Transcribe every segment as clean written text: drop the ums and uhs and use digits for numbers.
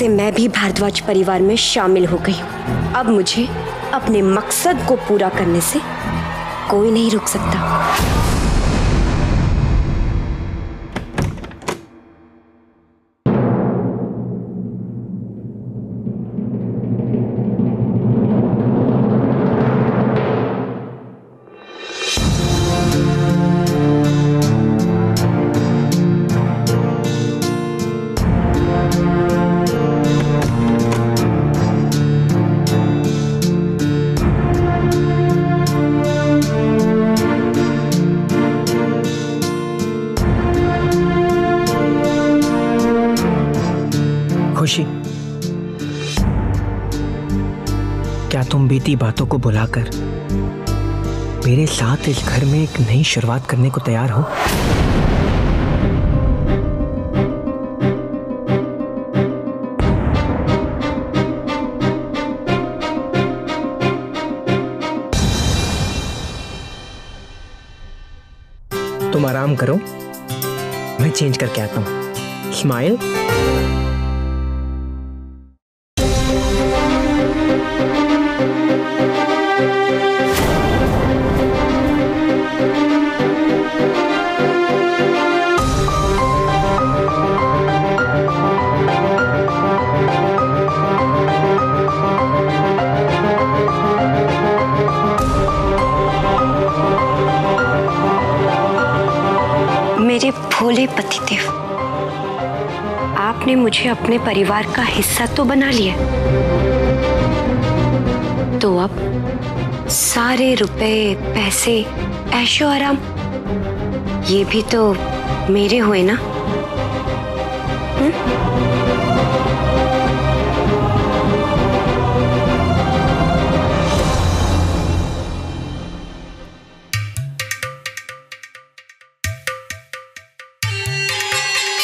से मैं भी भारद्वाज परिवार में शामिल हो गई हूँ। अब मुझे अपने मकसद को पूरा करने से कोई नहीं रोक सकता। खुशी, क्या तुम बीती बातों को भुलाकर मेरे साथ इस घर में एक नई शुरुआत करने को तैयार हो? तुम आराम करो, मैं चेंज करके आता हूं। स्माइल। मेरे भोले पतिदेव, आपने मुझे अपने परिवार का हिस्सा तो बना लिया, तो अब सारे रुपए, पैसे, ऐशो आराम ये भी तो मेरे हुए ना?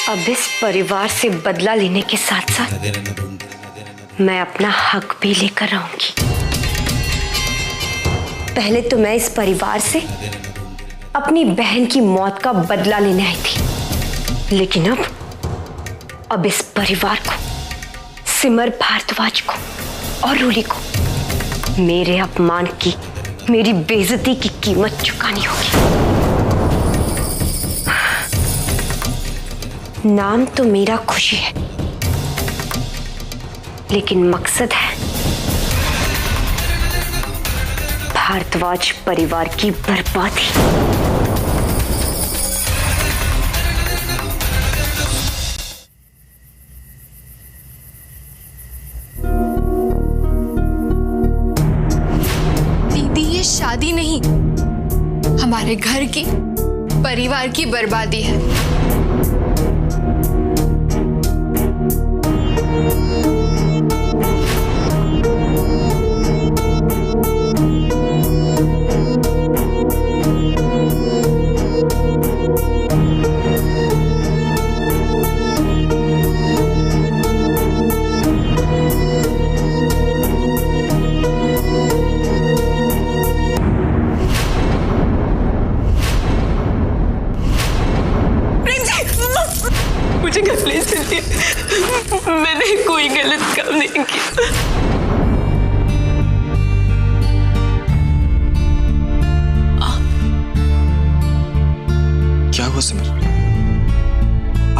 अब इस परिवार से बदला लेने के साथ साथ मैं अपना हक भी लेकर आऊंगी। पहले तो मैं इस परिवार से अपनी बहन की मौत का बदला लेने आई थी, लेकिन अब इस परिवार को, सिमर भारद्वाज को और रूली को मेरे अपमान की, मेरी बेइज्जती की कीमत चुकानी होगी। नाम तो मेरा खुशी है, लेकिन मकसद है भारद्वाज परिवार की बर्बादी। दीदी, ये शादी नहीं, हमारे घर की, परिवार की बर्बादी है। मुझे प्लीज दीजिए, मैंने कोई गलत काम नहीं किया। क्या हुआ सिमर?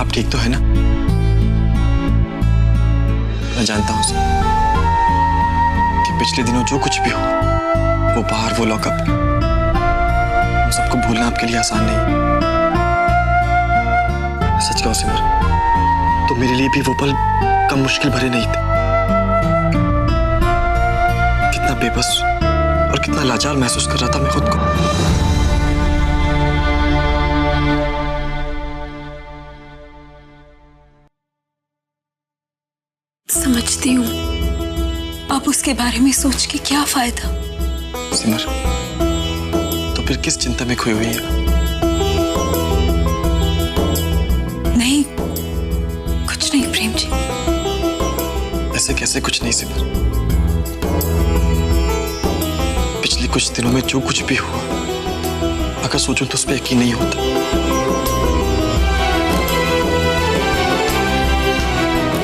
आप ठीक तो है ना? मैं जानता हूं सिमर कि पिछले दिनों जो कुछ भी हो, वो बाहर, वो लॉकअप, उन सबको भूलना आपके लिए आसान नहीं। सच कहो सिमर, तो मेरे लिए भी वो पल कम मुश्किल भरे नहीं थे। कितना बेबस और कितना लाचार महसूस कर रहा था मैं खुद को। समझती हूँ, अब उसके बारे में सोच के क्या फायदा। सिमर, तो फिर किस चिंता में खोई हुई है? नहीं, कुछ नहीं प्रेम जी। ऐसे कैसे कुछ नहीं सिमर? पिछले कुछ दिनों में जो कुछ भी हुआ, अगर सोचूं तो उस पर यकीन नहीं होता।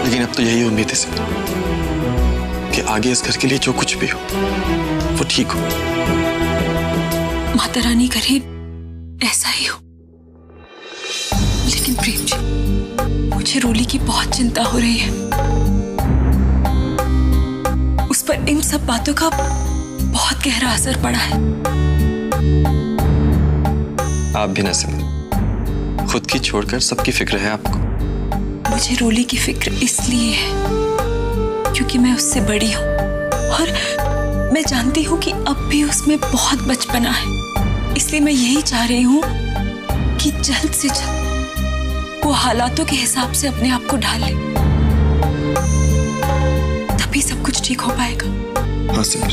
लेकिन अब तो यही उम्मीद है सिमर कि आगे इस घर के लिए जो कुछ भी हो वो ठीक हो। माता रानी करे ऐसा ही हो। लेकिन प्रेम जी, मुझे रोली की बहुत चिंता हो रही है। उस पर इन सब बातों का बहुत गहरा असर पड़ा है। आप भी ना सिमर, खुद की छोड़कर सबकी फिक्र है आपको। मुझे रोली की फिक्र इसलिए है क्योंकि मैं उससे बड़ी हूँ और मैं जानती हूँ कि अब भी उसमें बहुत बचपना है। इसलिए मैं यही चाह रही हूँ कि जल्द से जल्द वो हालातों के हिसाब से अपने आप को ढाल ले, तभी सब कुछ ठीक हो पाएगा। हाँ सिमर,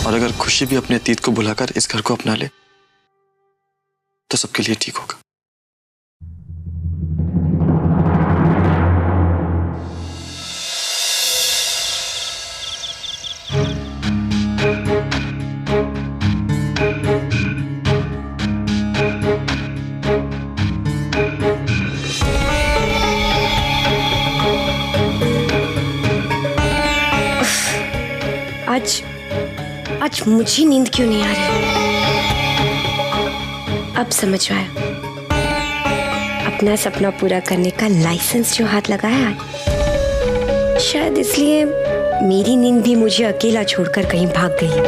और अगर खुशी भी अपने अतीत को भुलाकर इस घर को अपना ले तो सबके लिए ठीक होगा। आज मुझे नींद क्यों नहीं आ रही? अब समझ आया, अपना सपना पूरा करने का लाइसेंस जो हाथ लगाया आज, शायद इसलिए मेरी नींद भी मुझे अकेला छोड़कर कहीं भाग गई है।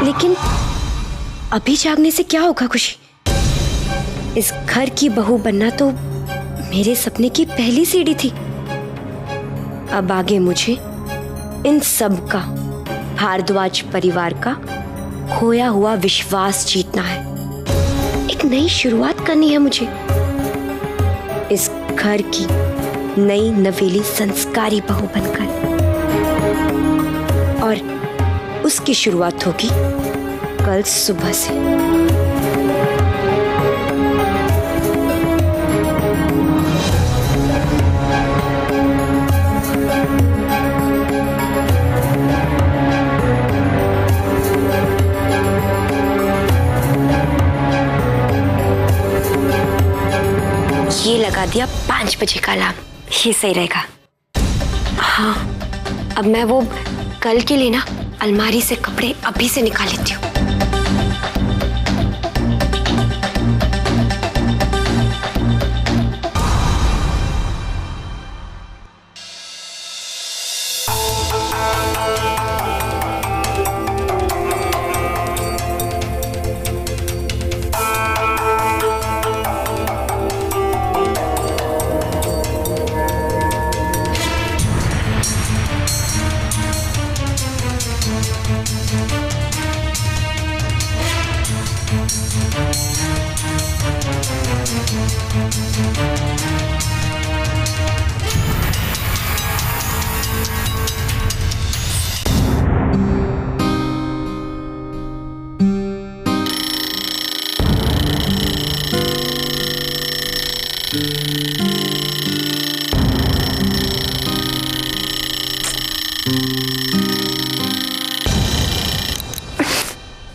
लेकिन अभी जागने से क्या होगा खुशी? इस घर की बहू बनना तो मेरे सपने की पहली सीढ़ी थी। अब आगे मुझे इन सब का, भारद्वाज परिवार का खोया हुआ विश्वास जीतना है। एक नई शुरुआत करनी है मुझे। इस घर की नई नवेली संस्कारी बहू बनकर, और उसकी शुरुआत होगी कल सुबह से। ये लगा दिया 5 बजे का अलार्म, ये सही रहेगा। हाँ, अब मैं वो कल के लिए ना अलमारी से कपड़े अभी से निकाल लेती हूँ।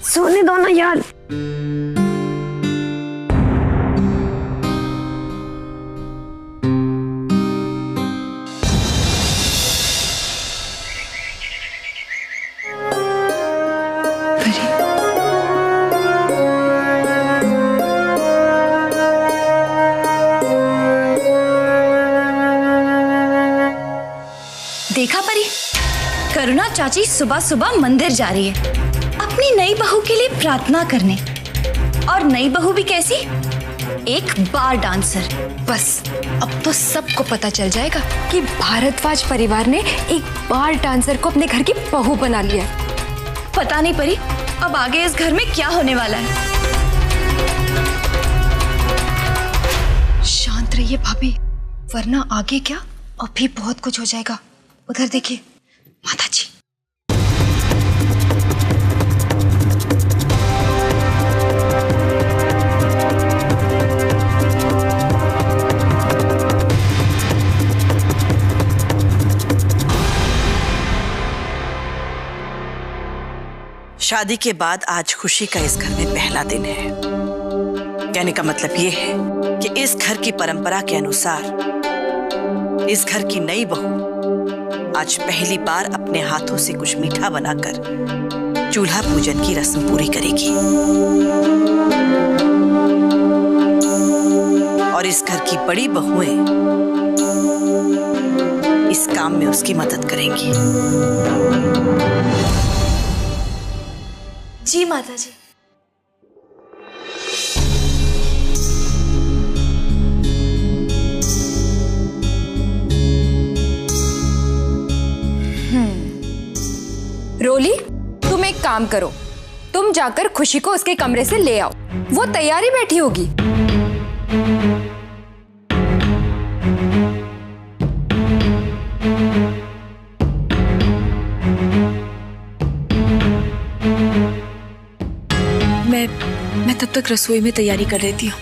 सोने दो ना यार। देखा परी, करुणा चाची सुबह सुबह मंदिर जा रही है अपनी नई बहू के लिए प्रार्थना करने। और नई बहू भी कैसी? एक बार डांसर। बस अब तो सबको पता चल जाएगा कि भारद्वाज परिवार ने एक बार डांसर को अपने घर की बहू बना लिया। पता नहीं परी, अब आगे इस घर में क्या होने वाला है। शांत रहिए भाभी, वरना आगे क्या अभी बहुत कुछ हो जाएगा। उधर देखिए माता जी। शादी के बाद आज खुशी का इस घर में पहला दिन है। कहने का मतलब ये है कि इस घर की परंपरा के अनुसार इस घर की नई बहू आज पहली बार अपने हाथों से कुछ मीठा बनाकर चूल्हा पूजन की रस्म पूरी करेगी और इस घर की बड़ी बहुएं इस काम में उसकी मदद करेंगी। जी माता जी। रोली, तुम एक काम करो, तुम जाकर खुशी को उसके कमरे से ले आओ, वो तैयारी बैठी होगी। मैं तब तक रसोई में तैयारी कर लेती हूँ।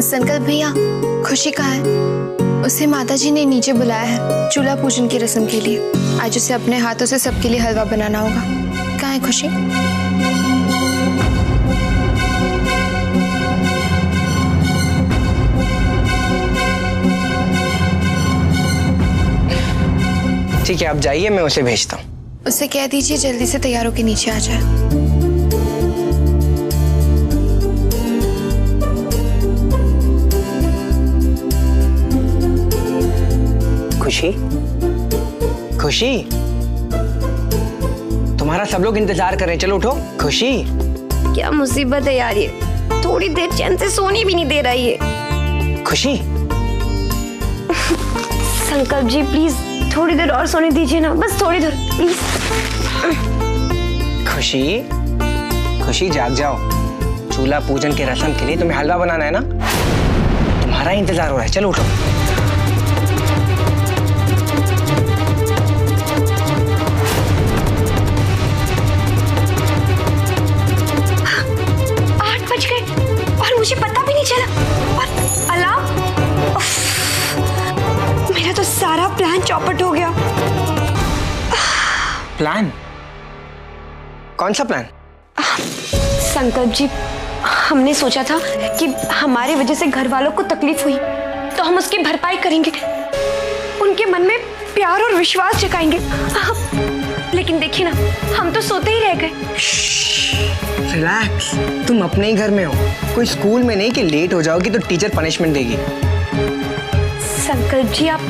संकल्प भैया, खुशी कहाँ है? उसे माताजी ने नीचे बुलाया है चूल्हा पूजन की रस्म के लिए। आज उसे अपने हाथों से सबके लिए हलवा बनाना होगा। कहाँ है खुशी? ठीक है, आप जाइए, मैं उसे भेजता हूँ। उसे कह दीजिए जल्दी से तैयार होकर नीचे आ जाए। खुशी, खुशी, तुम्हारा सब लोग इंतजार कर रहे हैं, चलो उठो। खुशी, क्या मुसीबत है यार, ये थोड़ी देर चैन से सोने भी नहीं दे रहा ये। खुशी, संकल्प जी प्लीज थोड़ी देर और सोने दीजिए ना, बस थोड़ी देर प्लीज। खुशी, खुशी जाग जाओ, चूल्हा पूजन के रस्म के लिए तुम्हें हलवा बनाना है ना, तुम्हारा इंतजार हो रहा है, चलो उठो। मुझे पता भी नहीं चला और अलार्म, मेरा तो सारा प्लान चौपट हो गया। प्लान? कौन सा प्लान? संकल्प जी, हमने सोचा था कि हमारी वजह से घर वालों को तकलीफ हुई तो हम उसकी भरपाई करेंगे, उनके मन में प्यार और विश्वास जगाएंगे। लेकिन देखिए ना, हम तो सोते ही रह गए। रिलैक्स, तुम अपने ही घर में हो, कोई स्कूल में नहीं कि लेट हो जाओगी तो टीचर पनिशमेंट देगी। संकल्प जी, आप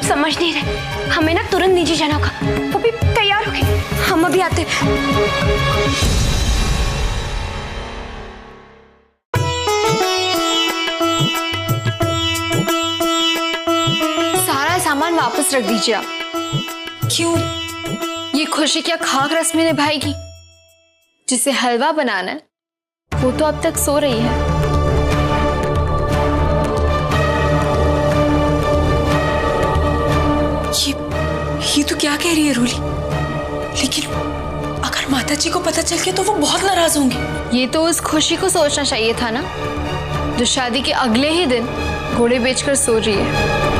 समझ नहीं रहे, हमें ना तुरंत नीचे जाना होगा, वो भी तैयार हो गए, हम अभी आते। सारा सामान वापस रख दीजिए आप। क्यों? ये खुशी क्या खाक रस्में निभाएगी? जिसे हलवा बनाना है वो तो अब तक सो रही है। ये तो क्या कह रही है रोली? लेकिन अगर माताजी को पता चल गया तो वो बहुत नाराज होंगे। ये तो उस खुशी को सोचना चाहिए था ना, जो शादी के अगले ही दिन घोड़े बेचकर सो रही है।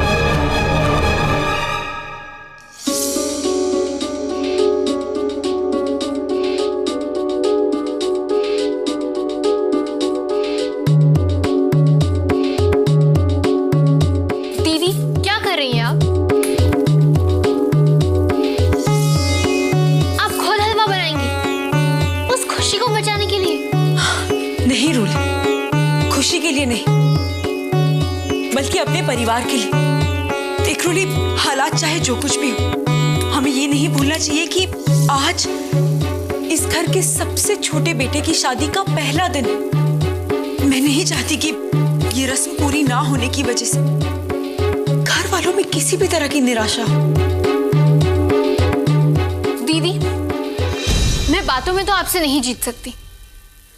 खुशी के लिए नहीं, बल्कि अपने परिवार के लिए। देख रोली, हालात हालात चाहे जो कुछ भी हो, हमें ये नहीं भूलना चाहिए कि आज इस घर के सबसे छोटे बेटे की शादी का पहला दिन है। मैं नहीं चाहती कि ये रस्म पूरी ना होने की वजह से घर वालों में किसी भी तरह की निराशा हो। दीदी, मैं बातों में तो आपसे नहीं जीत सकती,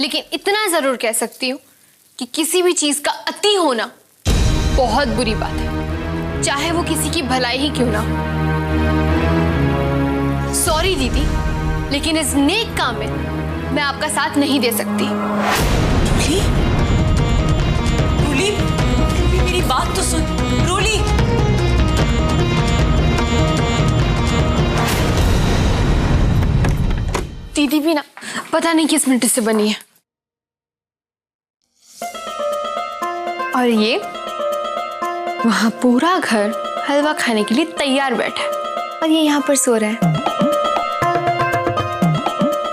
लेकिन इतना जरूर कह सकती हूँ कि किसी भी चीज का अति होना बहुत बुरी बात है, चाहे वो किसी की भलाई ही क्यों ना हो। सॉरी दीदी, लेकिन इस नेक काम में मैं आपका साथ नहीं दे सकती। रूली, रूली, रूली मेरी बात तो सुन। रूली, दीदी भी ना पता नहीं किस मिनट से बनी है। और ये वहां पूरा घर हलवा खाने के लिए तैयार बैठा है और ये यहाँ पर सो रहा है।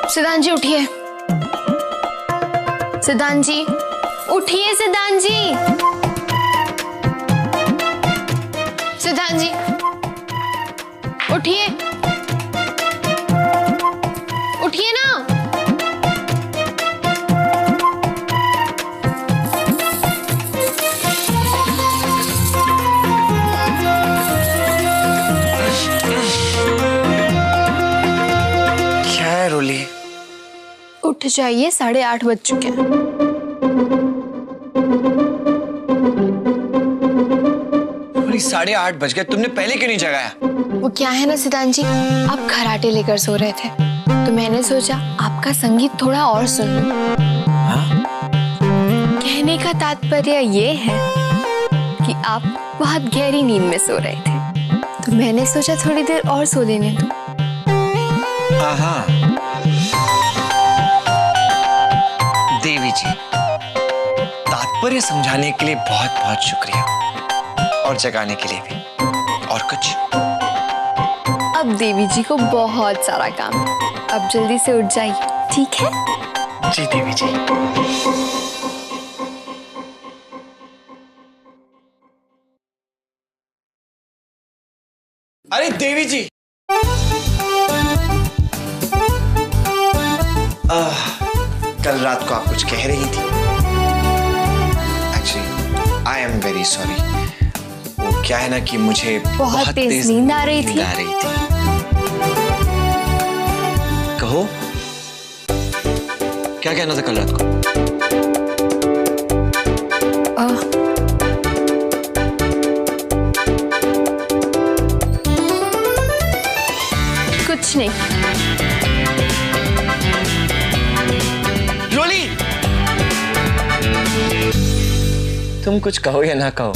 सिद्धांत जी उठिए, सिद्धांत जी उठिए, सिद्धांत जी, सिद्धांत जी उठिए, उठिए ना। क्या है रोली? उठ जाइए, 8:30 बज चुके हैं। रोली 8:30 बज गए, तुमने पहले क्यों नहीं जगाया? वो क्या है ना सिद्धांत जी, आप खराटे लेकर सो रहे थे तो मैंने सोचा आपका संगीत थोड़ा और सुन लूं। हाँ? कहने का तात्पर्य ये है कि आप बहुत गहरी नींद में सो रहे थे तो मैंने सोचा थोड़ी देर और सो लेने दो। हाँ, देवी जी, तात्पर्य समझाने के लिए बहुत बहुत शुक्रिया, और जगाने के लिए भी। और कुछ? अब देवी जी को बहुत सारा काम है, अब जल्दी से उठ जाइए, ठीक है? जी देवी जी। अरे देवी जी, कल रात को आप कुछ कह रही थी। Actually I am very sorry. वो क्या है ना कि मुझे बहुत तेज नींद आ रही थी। कहो, क्या कहना था कल रात को? कुछ नहीं। रोली, तुम कुछ कहो या ना कहो,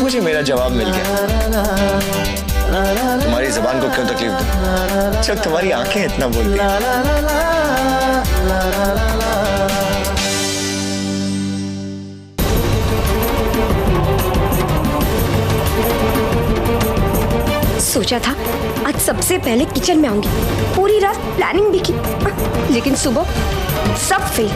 मुझे मेरा जवाब मिल गया। तुम्हारी जुबान को क्यों तकलीफ दूं, जब तुम्हारी आंखें इतना बोलती हैं। सोचा था आज सबसे पहले किचन में आऊंगी, पूरी रात प्लानिंग भी की, लेकिन सुबह सब फेल।